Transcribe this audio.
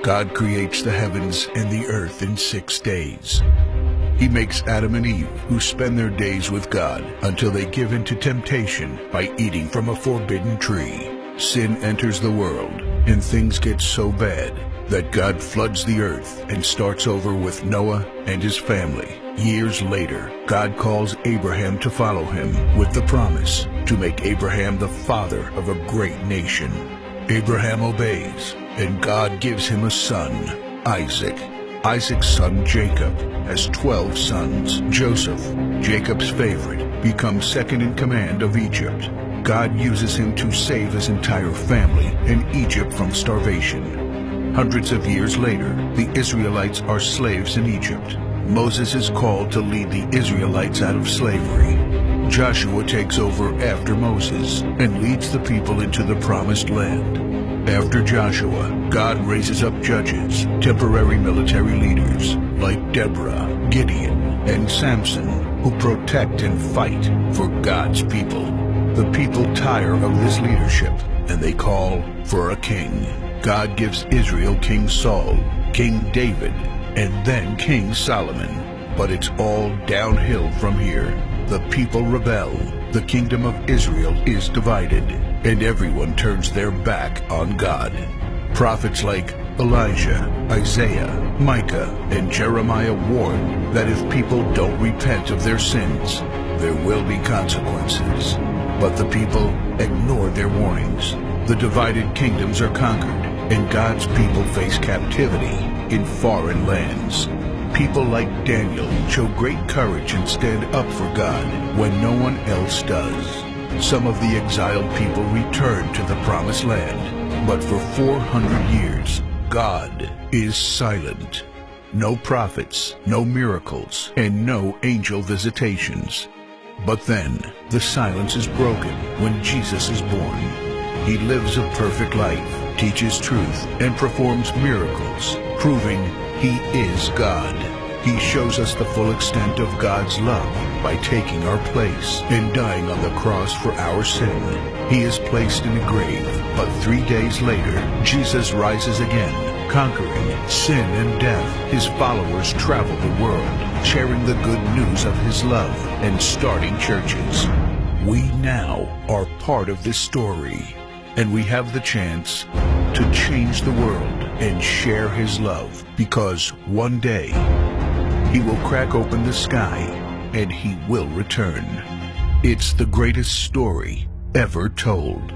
God creates the heavens and the earth in 6 days. He makes Adam and Eve, who spend their days with God until they give in to temptation by eating from a forbidden tree. Sin enters the world, and things get so bad that God floods the earth and starts over with Noah and his family. Years later, God calls Abraham to follow him with the promise to make Abraham the father of a great nation. Abraham obeys, and God gives him a son, Isaac. Isaac's son Jacob has 12 sons. Joseph, Jacob's favorite, becomes second in command of Egypt. God uses him to save his entire family and Egypt from starvation. Hundreds of years later, the Israelites are slaves in Egypt. Moses is called to lead the Israelites out of slavery. Joshua takes over after Moses and leads the people into the promised land. After Joshua, God raises up judges, temporary military leaders like Deborah, Gideon, and Samson, who protect and fight for God's people. The people tire of this leadership, and they call for a king. God gives Israel King Saul, King David, and then King Solomon. But it's all downhill from here. The people rebel. The kingdom of Israel is divided, and everyone turns their back on God. Prophets like Elijah, Isaiah, Micah, and Jeremiah warn that if people don't repent of their sins, there will be consequences. But the people ignore their warnings. The divided kingdoms are conquered, and God's people face captivity in foreign lands. People like Daniel show great courage and stand up for God when no one else does. Some of the exiled people return to the promised land, but for 400 years, God is silent. No prophets, no miracles, and no angel visitations. But then, the silence is broken when Jesus is born. He lives a perfect life, teaches truth, and performs miracles, proving He is God. He shows us the full extent of God's love by taking our place and dying on the cross for our sin. He is placed in a grave, but 3 days later, Jesus rises again, conquering sin and death. His followers travel the world, sharing the good news of His love and starting churches. We now are part of this story, and we have the chance to change the world and share His love, because one day He will crack open the sky and He will return. It's the greatest story ever told.